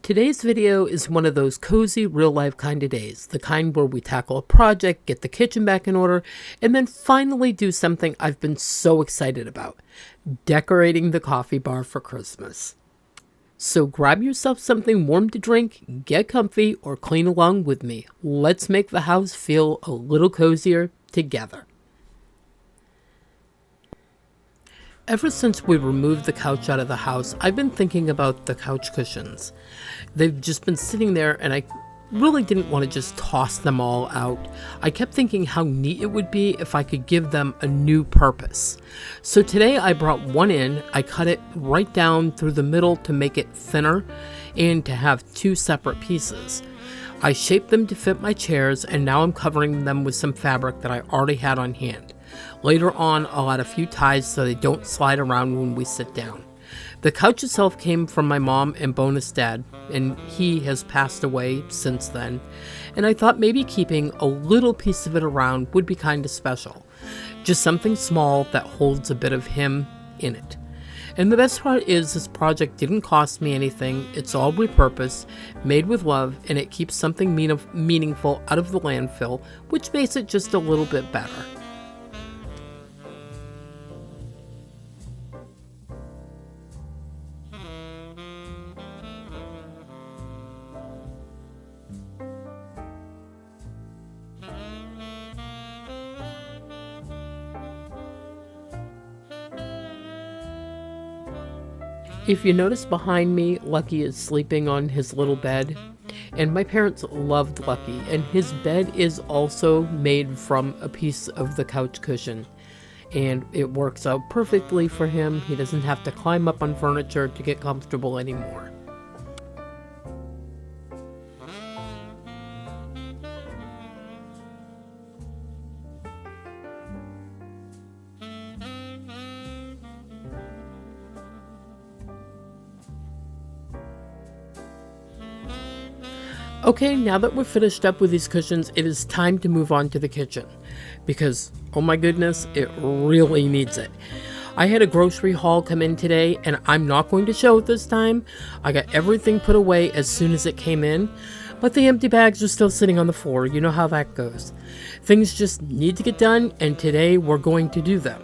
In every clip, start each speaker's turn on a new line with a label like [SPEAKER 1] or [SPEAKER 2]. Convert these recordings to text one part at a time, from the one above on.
[SPEAKER 1] Today's video is one of those cozy real-life kind of days, the kind where we tackle a project, get the kitchen back in order, and then finally do something I've been so excited about, decorating the coffee bar for Christmas. So grab yourself something warm to drink, get comfy, or clean along with me. Let's make the house feel a little cozier together. Ever since we removed the couch out of the house, I've been thinking about the couch cushions. They've just been sitting there and I really didn't want to just toss them all out. I kept thinking how neat it would be if I could give them a new purpose. So today I brought one in, I cut it right down through the middle to make it thinner and to have two separate pieces. I shaped them to fit my chairs and now I'm covering them with some fabric that I already had on hand. Later on, I'll add a few ties so they don't slide around when we sit down. The couch itself came from my mom and bonus dad, and he has passed away since then. And I thought maybe keeping a little piece of it around would be kind of special. Just something small that holds a bit of him in it. And the best part is this project didn't cost me anything. It's all repurposed, made with love, and it keeps something meaningful out of the landfill, which makes it just a little bit better. If you notice behind me, Lucky is sleeping on his little bed, and my parents loved Lucky, and his bed is also made from a piece of the couch cushion, and it works out perfectly for him. He doesn't have to climb up on furniture to get comfortable anymore. Okay, now that we're finished up with these cushions, it is time to move on to the kitchen. Because, oh my goodness, it really needs it. I had a grocery haul come in today, and I'm not going to show it this time. I got everything put away as soon as it came in, but the empty bags are still sitting on the floor. You know how that goes. Things just need to get done, and today we're going to do them.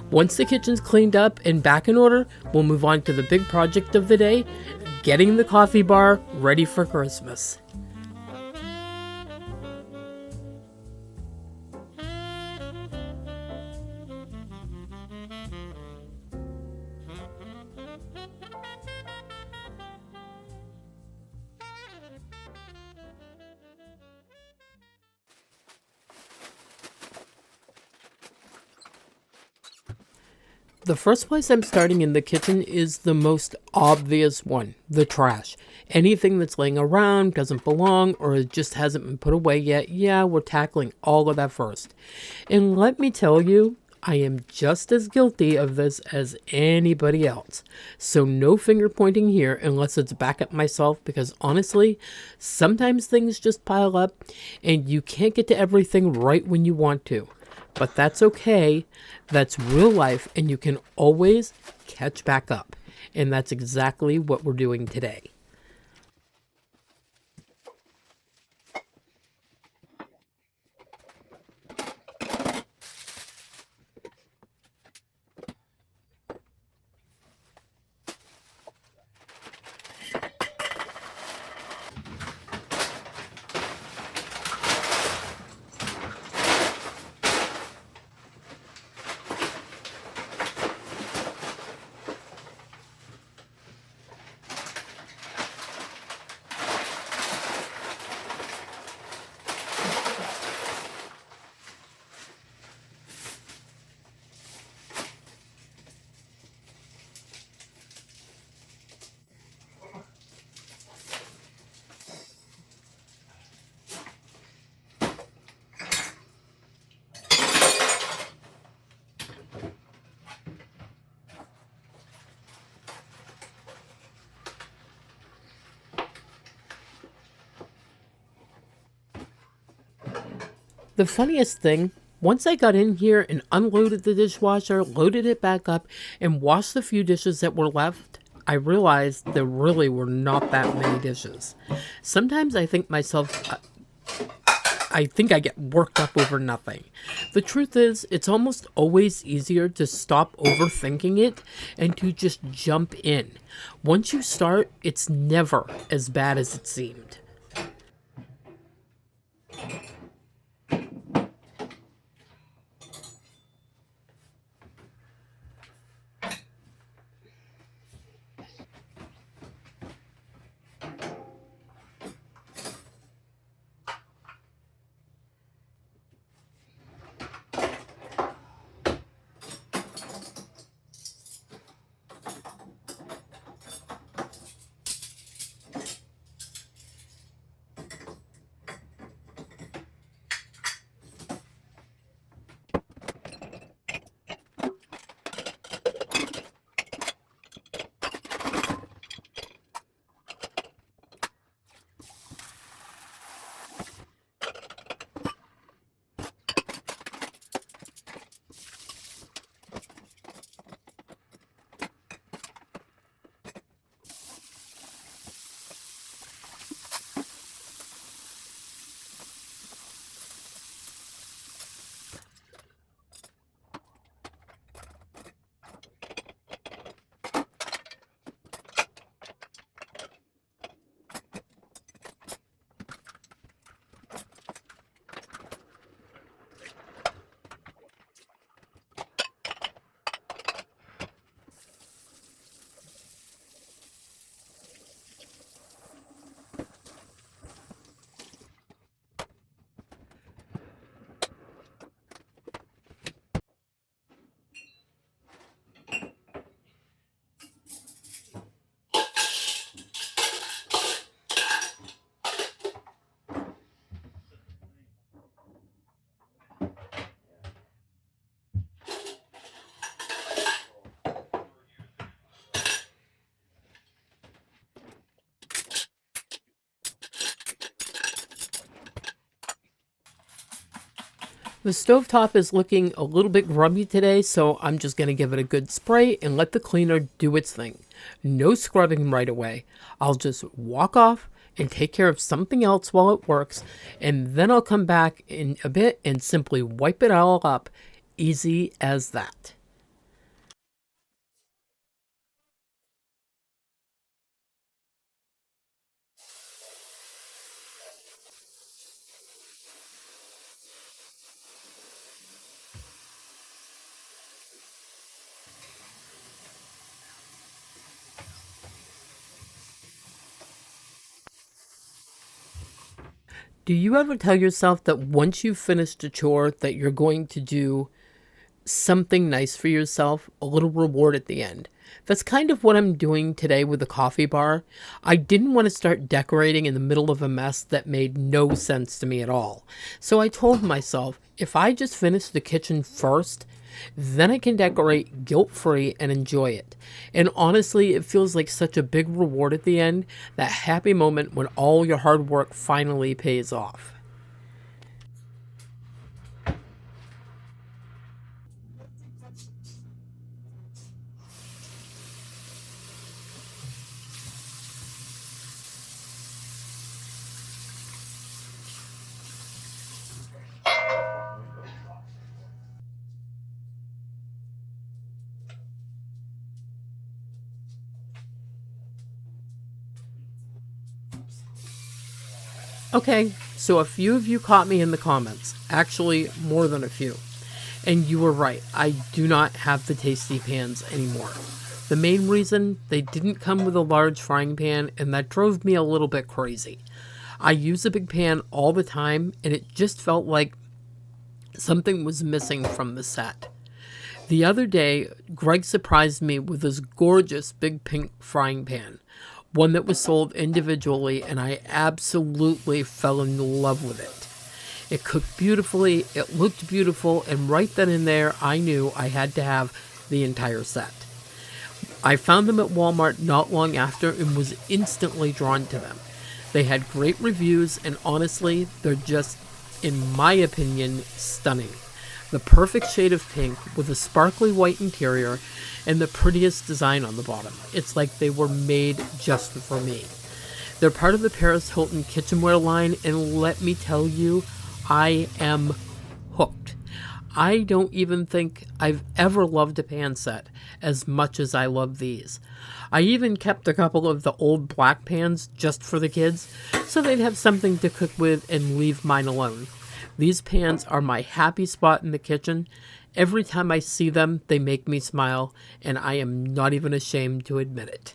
[SPEAKER 1] Once the kitchen's cleaned up and back in order, we'll move on to the big project of the day, getting the coffee bar ready for Christmas. The first place I'm starting in the kitchen is the most obvious one, the trash. Anything that's laying around, doesn't belong, or it just hasn't been put away yet, yeah, we're tackling all of that first. And let me tell you, I am just as guilty of this as anybody else. So no finger pointing here unless it's back at myself, because honestly, sometimes things just pile up and you can't get to everything right when you want to. But that's okay. That's real life, and you can always catch back up. And that's exactly what we're doing today. The funniest thing, once I got in here and unloaded the dishwasher, loaded it back up, and washed the few dishes that were left, I realized there really were not that many dishes. Sometimes I think I get worked up over nothing. The truth is, it's almost always easier to stop overthinking it and to just jump in. Once you start, it's never as bad as it seemed. The stovetop is looking a little bit grubby today, so I'm just going to give it a good spray and let the cleaner do its thing. No scrubbing right away. I'll just walk off and take care of something else while it works, and then I'll come back in a bit and simply wipe it all up. Easy as that. Do you ever tell yourself that once you've finished a chore that you're going to do something nice for yourself, a little reward at the end? That's kind of what I'm doing today with the coffee bar. I didn't want to start decorating in the middle of a mess that made no sense to me at all. So I told myself, if I just finish the kitchen first, then I can decorate guilt-free and enjoy it. And honestly, it feels like such a big reward at the end, that happy moment when all your hard work finally pays off. Okay, so a few of you caught me in the comments. Actually, more than a few. And you were right, I do not have the tasty pans anymore. The main reason, they didn't come with a large frying pan, and that drove me a little bit crazy. I use a big pan all the time, and it just felt like something was missing from the set. The other day, Greg surprised me with this gorgeous big pink frying pan, one that was sold individually, and I absolutely fell in love with it. It cooked beautifully, it looked beautiful, and right then and there, I knew I had to have the entire set. I found them at Walmart not long after and was instantly drawn to them. They had great reviews, and honestly, they're just, in my opinion, stunning. The perfect shade of pink with a sparkly white interior and the prettiest design on the bottom. It's like they were made just for me. They're part of the Paris Hilton kitchenware line, and let me tell you, I am hooked. I don't even think I've ever loved a pan set as much as I love these. I even kept a couple of the old black pans just for the kids, so they'd have something to cook with and leave mine alone. These pans are my happy spot in the kitchen. Every time I see them, they make me smile, and I am not even ashamed to admit it.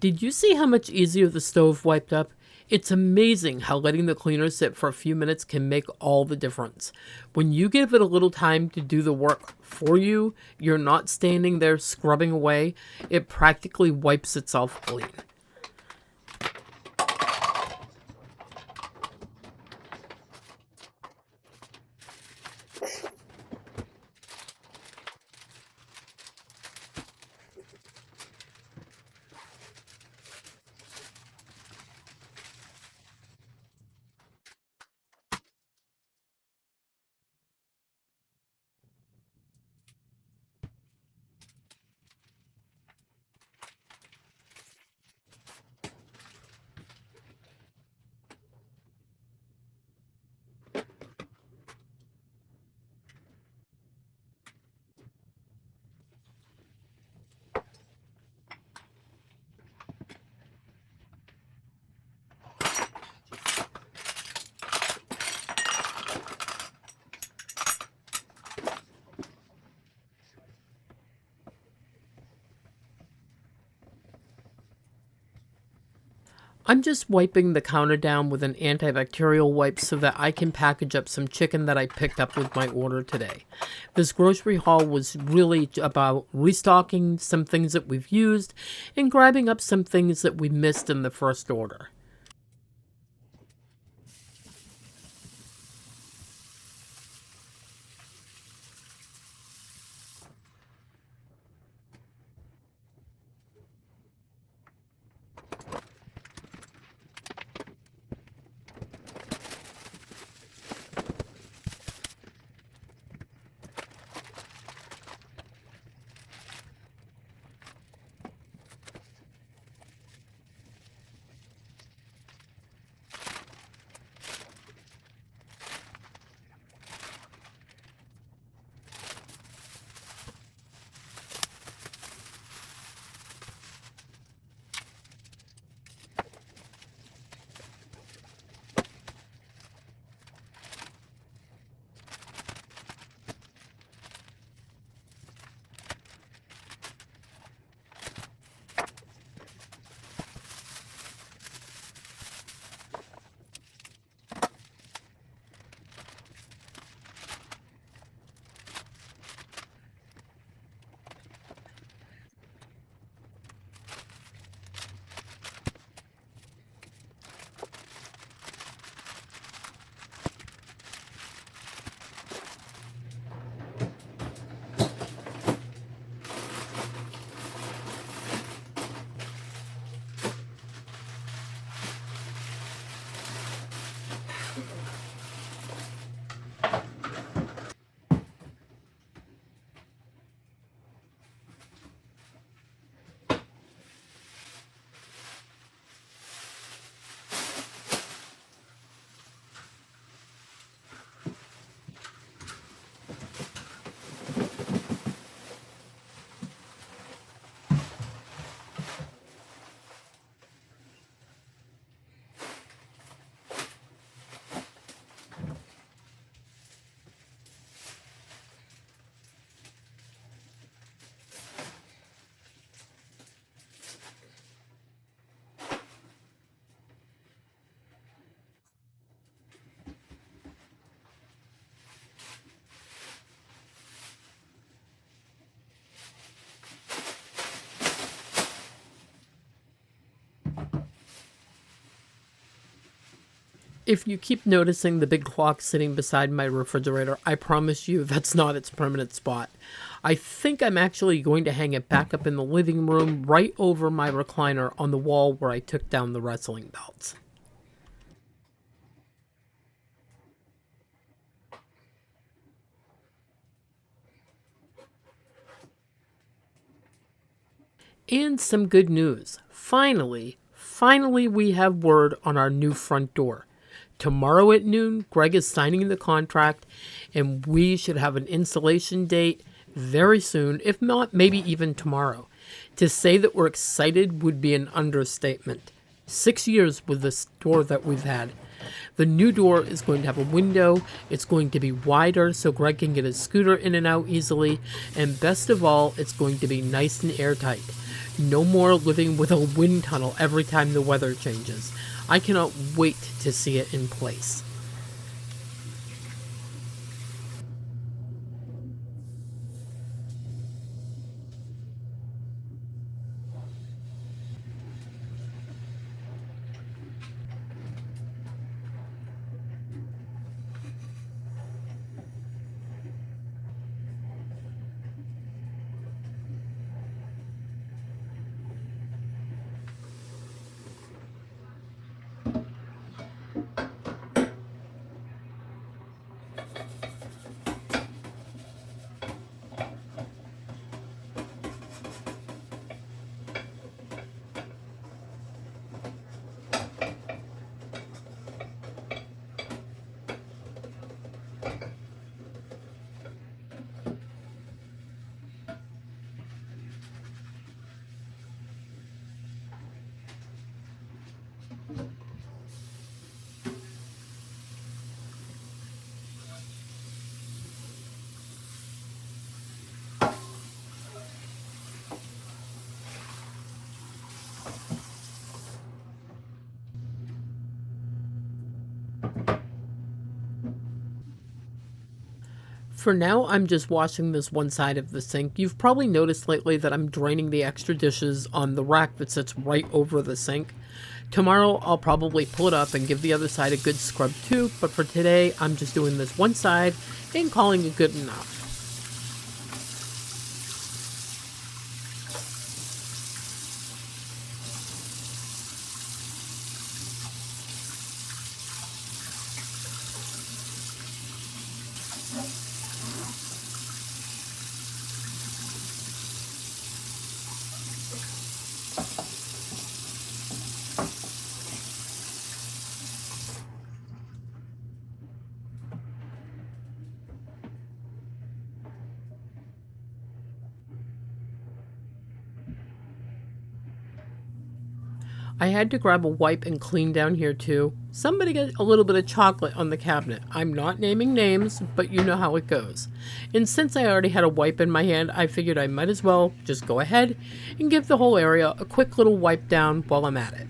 [SPEAKER 1] Did you see how much easier the stove wiped up? It's amazing how letting the cleaner sit for a few minutes can make all the difference. When you give it a little time to do the work for you, you're not standing there scrubbing away. It practically wipes itself clean. I'm just wiping the counter down with an antibacterial wipe so that I can package up some chicken that I picked up with my order today. This grocery haul was really about restocking some things that we've used and grabbing up some things that we missed in the first order. If you keep noticing the big clock sitting beside my refrigerator, I promise you that's not its permanent spot. I think I'm actually going to hang it back up in the living room right over my recliner on the wall where I took down the wrestling belts. And some good news. Finally, we have word on our new front door. Tomorrow at noon, Greg is signing the contract, and we should have an installation date very soon, if not maybe even tomorrow. To say that we're excited would be an understatement. 6 years with this door that we've had. The new door is going to have a window, it's going to be wider so Greg can get his scooter in and out easily, and best of all, it's going to be nice and airtight. No more living with a wind tunnel every time the weather changes. I cannot wait to see it in place. For now, I'm just washing this one side of the sink. You've probably noticed lately that I'm draining the extra dishes on the rack that sits right over the sink. Tomorrow, I'll probably pull it up and give the other side a good scrub too, but for today, I'm just doing this one side and calling it good enough. I had to grab a wipe and clean down here too. Somebody got a little bit of chocolate on the cabinet. I'm not naming names, but you know how it goes. And since I already had a wipe in my hand, I figured I might as well just go ahead and give the whole area a quick little wipe down while I'm at it.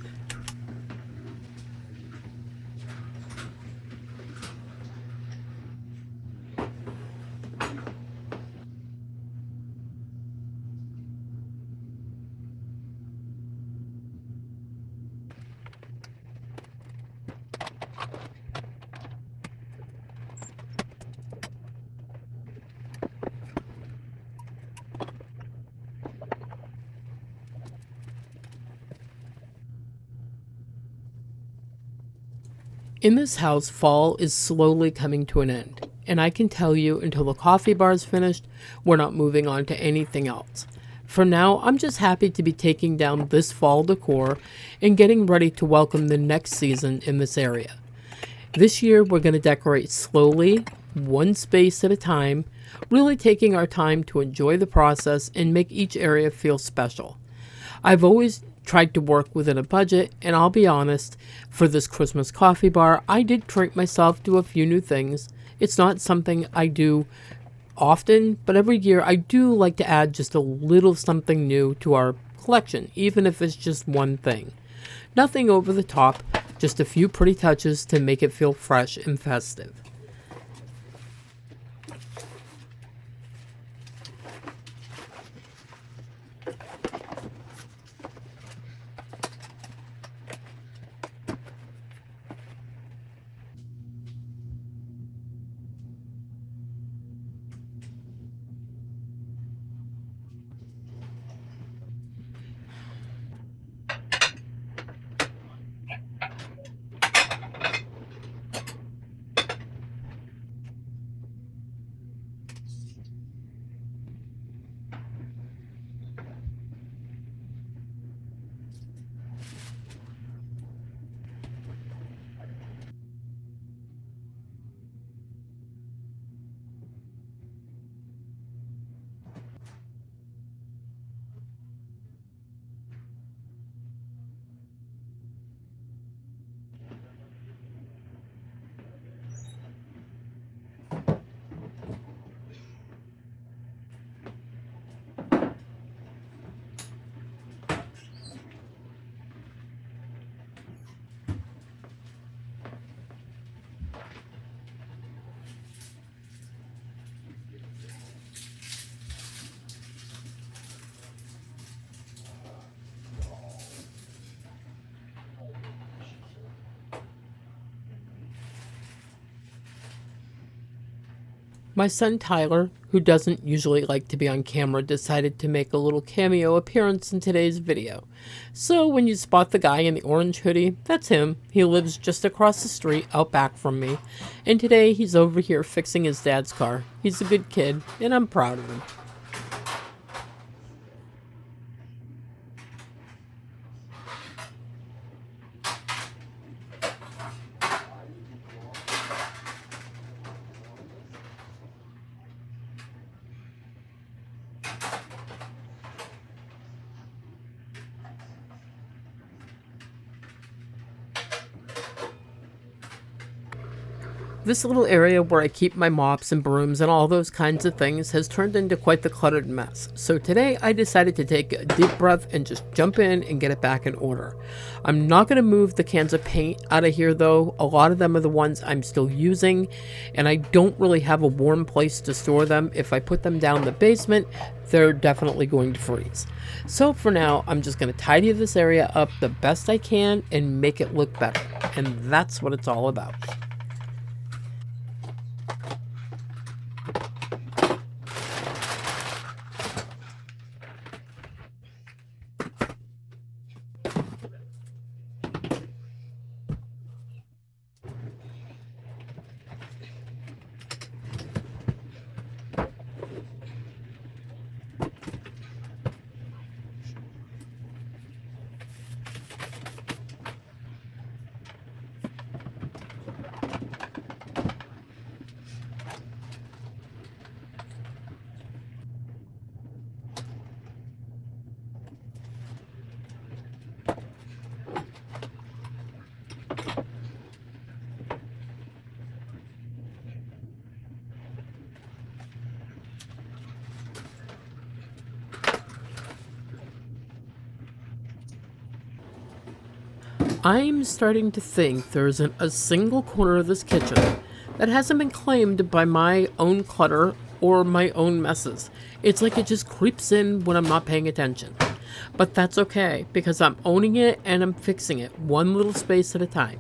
[SPEAKER 1] In this house, fall is slowly coming to an end, and I can tell you until the coffee bar is finished, we're not moving on to anything else. For now, I'm just happy to be taking down this fall decor and getting ready to welcome the next season in this area. This year, we're going to decorate slowly, one space at a time, really taking our time to enjoy the process and make each area feel special. I've always tried to work within a budget, and I'll be honest, for this Christmas coffee bar, I did treat myself to a few new things. It's not something I do often, but every year I do like to add just a little something new to our collection, even if it's just one thing. Nothing over the top, just a few pretty touches to make it feel fresh and festive. My son Tyler, who doesn't usually like to be on camera, decided to make a little cameo appearance in today's video. So when you spot the guy in the orange hoodie, that's him. He lives just across the street out back from me. And today he's over here fixing his dad's car. He's a good kid, and I'm proud of him. This little area where I keep my mops and brooms and all those kinds of things has turned into quite the cluttered mess. So today I decided to take a deep breath and just jump in and get it back in order. I'm not going to move the cans of paint out of here though. A lot of them are the ones I'm still using, and I don't really have a warm place to store them. If I put them down in the basement, they're definitely going to freeze. So for now, I'm just going to tidy this area up the best I can and make it look better. And that's what it's all about. I'm starting to think there isn't a single corner of this kitchen that hasn't been claimed by my own clutter or my own messes. It's like it just creeps in when I'm not paying attention. But that's okay, because I'm owning it and I'm fixing it, one little space at a time.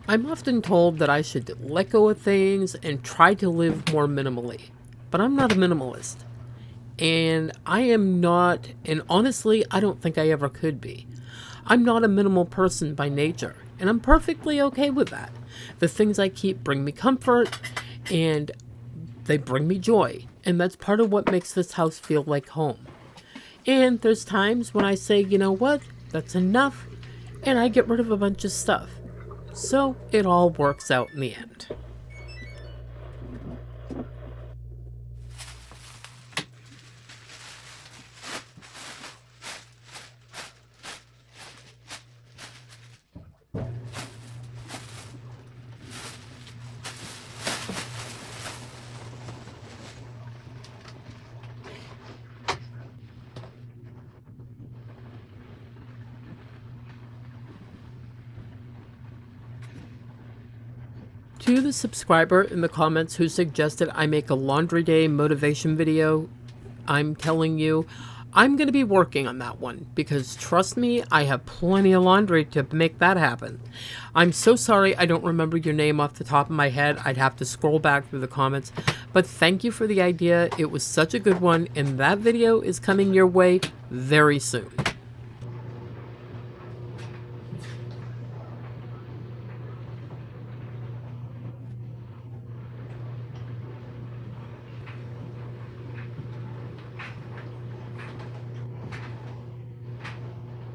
[SPEAKER 1] I'm often told that I should let go of things and try to live more minimally, but I'm not a minimalist. And I am not, and honestly, I don't think I ever could be. I'm not a minimal person by nature, and I'm perfectly okay with that. The things I keep bring me comfort, and they bring me joy, and that's part of what makes this house feel like home. And there's times when I say, you know what, that's enough, and I get rid of a bunch of stuff. So it all works out in the end. To the subscriber in the comments who suggested I make a laundry day motivation video, I'm telling you, I'm going to be working on that one, because trust me, I have plenty of laundry to make that happen. I'm so sorry I don't remember your name off the top of my head. I'd have to scroll back through the comments, but thank you for the idea. It was such a good one, and that video is coming your way very soon.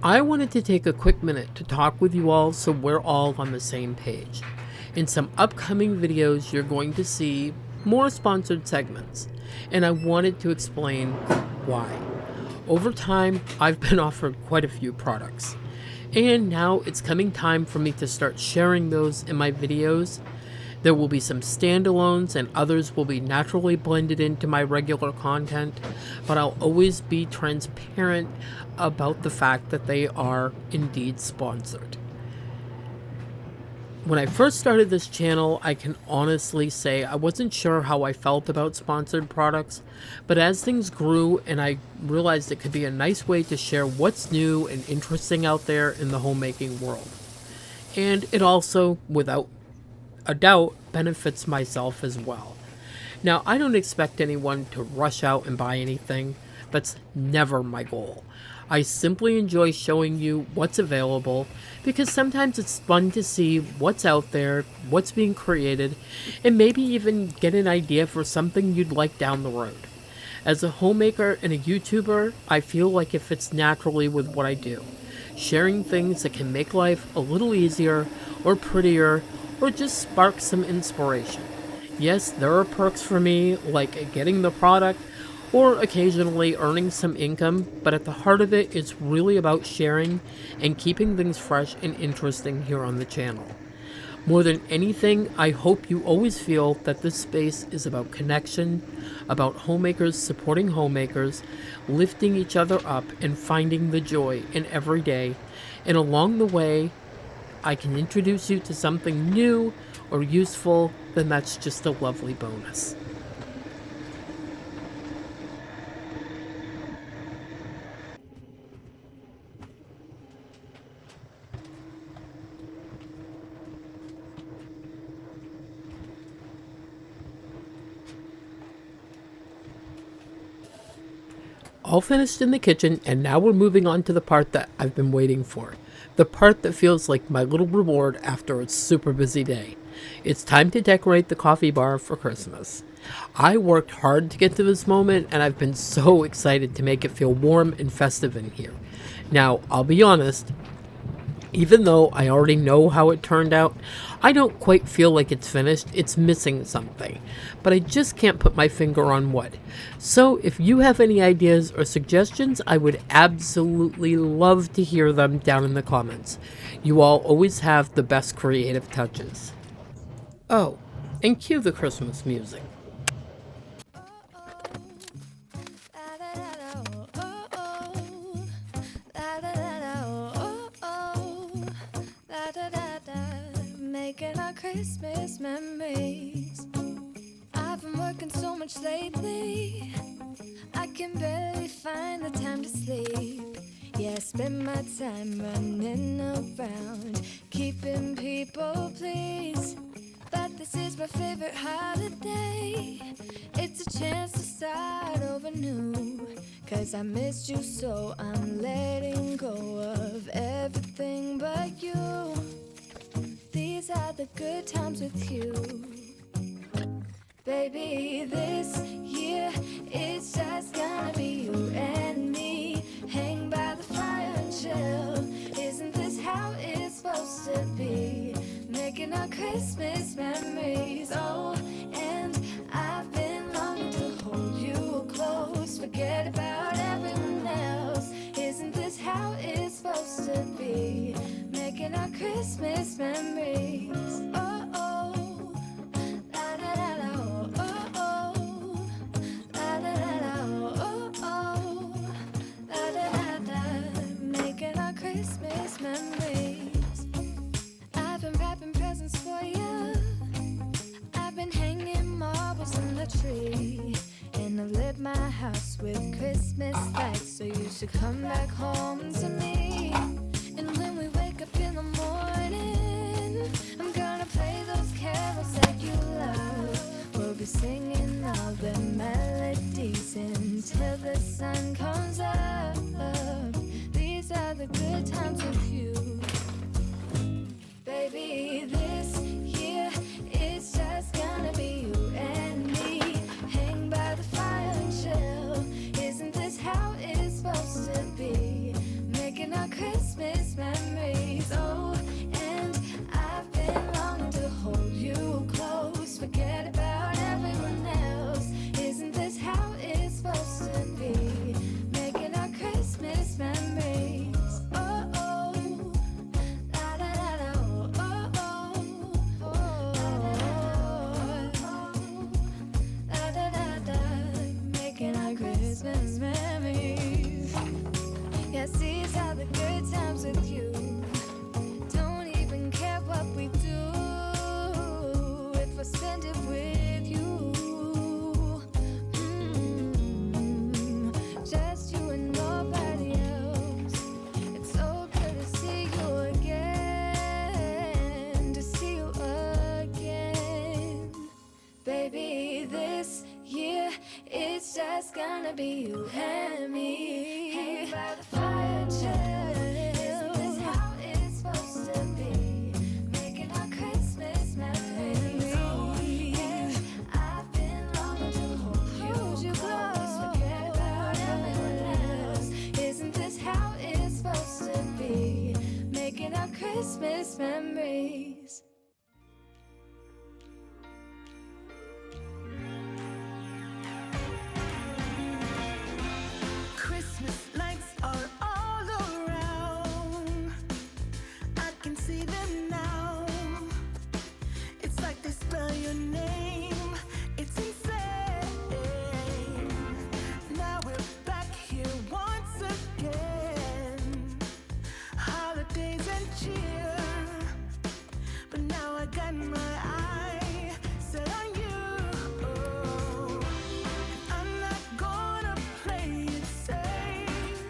[SPEAKER 1] I wanted to take a quick minute to talk with you all so we're all on the same page. In some upcoming videos, you're going to see more sponsored segments, and I wanted to explain why. Over time, I've been offered quite a few products, and now it's coming time for me to start sharing those in my videos. There will be some standalones and others will be naturally blended into my regular content, but I'll always be transparent about the fact that they are indeed sponsored. When I first started this channel, I can honestly say I wasn't sure how I felt about sponsored products, but as things grew and I realized it could be a nice way to share what's new and interesting out there in the homemaking world. And it also, without a doubt, benefits myself as well. Now, I don't expect anyone to rush out and buy anything. That's never my goal. I simply enjoy showing you what's available because sometimes it's fun to see what's out there, what's being created, and maybe even get an idea for something you'd like down the road. As a homemaker and a YouTuber, I feel like it fits naturally with what I do. Sharing things that can make life a little easier or prettier or just spark some inspiration. Yes, there are perks for me, like getting the product or occasionally earning some income, but at the heart of it, it's really about sharing and keeping things fresh and interesting here on the channel. More than anything, I hope you always feel that this space is about connection, about homemakers supporting homemakers, lifting each other up, and finding the joy in every day. And along the way, I can introduce you to something new or useful, then that's just a lovely bonus. All finished in the kitchen, and now we're moving on to the part that I've been waiting for. The part that feels like my little reward after a super busy day. It's time to decorate the coffee bar for Christmas. I worked hard to get to this moment, and I've been so excited to make it feel warm and festive in here. Now, I'll be honest, even though I already know how it turned out, I don't quite feel like it's finished. It's missing something, but I just can't put my finger on what. So if you have any ideas or suggestions, I would absolutely love to hear them down in the comments. You all always have the best creative touches. Oh, and cue the Christmas music.
[SPEAKER 2] Making our Christmas memories. I've been working so much lately, I can barely find the time to sleep. Yeah, I spend my time running around, keeping people pleased. But this is my favorite holiday. It's a chance to start over new. Cause I missed you, so I'm letting go of everything but you. These are the good times with you. Baby, this year it's just gonna be you and me. Hang by the fire and chill. Isn't this how it's supposed to be? Making our Christmas memories. Oh, and I've been longing to hold you close. Forget about everyone else. Isn't this how it's supposed to be? Making our Christmas memories. Oh, oh, la da da da, oh, oh, oh, la da da da, oh, oh, la da da da. Making our Christmas memories. I've been wrapping presents for you. I've been hanging marbles in the tree. And I've lit my house with Christmas lights. So you should come back home to me. And when we wake up in the morning, I'm gonna play those carols that you love. We'll be singing all the melodies until the sun comes up. These are the good times with you. Baby, this year it's just gonna be you and me. Hang by the fire and chill. Isn't this how it's supposed to be? Making our Christmas memories. Oh, and I've been longing to hold you close. Forget about everyone else. Isn't this how it's supposed to be? Making our Christmas memories. Oh, oh, la da da da, oh, oh, oh, baby, this year it's just gonna be you and me. Hang by the fire and chill. Isn't this how it's supposed to be? Making our Christmas memories. Oh, yeah. I've been longing to hold you close. Forget about everyone else. Isn't this how it's supposed to be? Making our Christmas memories.
[SPEAKER 3] Christmas lights are all around. I can see them now. It's like they spell your name. It's insane. Now we're back here once again. Holidays and cheer. But now I got my eye set on you. I'm not gonna play it safe.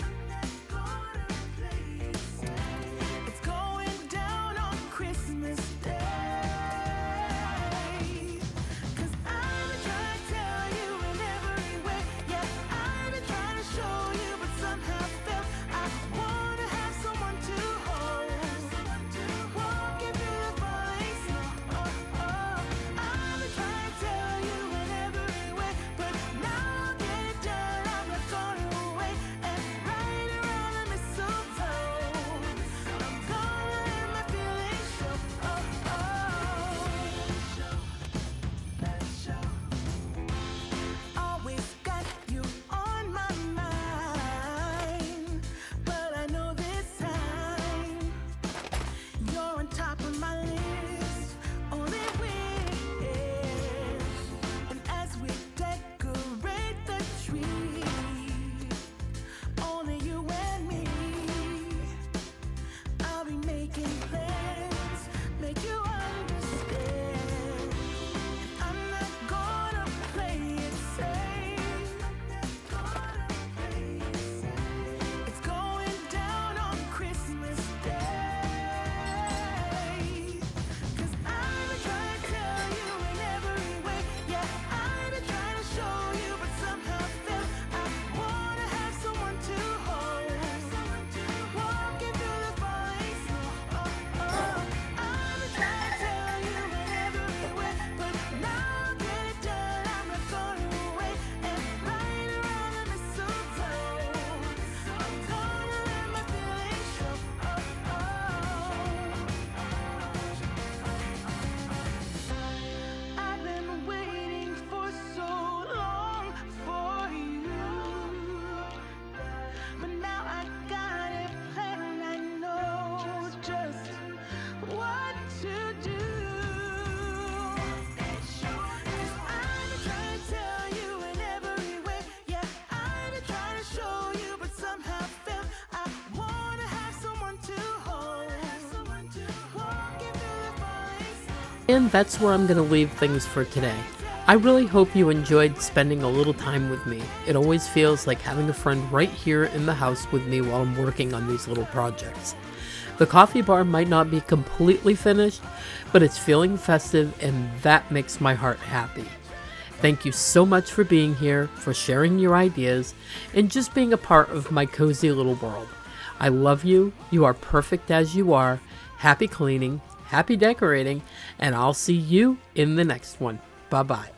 [SPEAKER 3] It's going down on Christmas Day. 'Cause I've been trying to tell you in every way. Yeah, I've been trying to show you, but somehow felt I wanna have someone to hold. Walking through the falling snow. I've been trying to tell you in every way, but now I'll get it done. I'm not gonna wait and right around the mistletoe. I'm gonna let my feelings show. Always got you on my mind, but I know this time you're on top of my list. Only wish. And as we decorate the tree, only you and me. I'll be making plans, make you understand. I'm not gonna play it safe. It's going down on Christmas Day. 'Cause I've been trying to tell you in every way. Yeah, I've been trying to show you, but somehow felt I wanna have someone to hold. Walking through the falling snow. I've been trying to tell you in every way, but now I'll get it done. I'm not gonna wait and right around the mistletoe. I'm gonna let my feelings show. I've been waiting for so long for you, but now I got it planned. I know just what to do. 'Cause I've been trying to tell you in every way. Yeah, I've been trying to show you, but somehow felt I wanna have someone to hold. Walking through the falling snow.
[SPEAKER 1] And that's where I'm going to leave things for today. I really hope you enjoyed spending a little time with me. It always feels like having a friend right here in the house with me while I'm working on these little projects. The coffee bar might not be completely finished, but it's feeling festive, and that makes my heart happy. Thank you so much for being here, for sharing your ideas, and just being a part of my cozy little world. I love you. You are perfect as you are. Happy cleaning, happy decorating, and I'll see you in the next one. Bye-bye.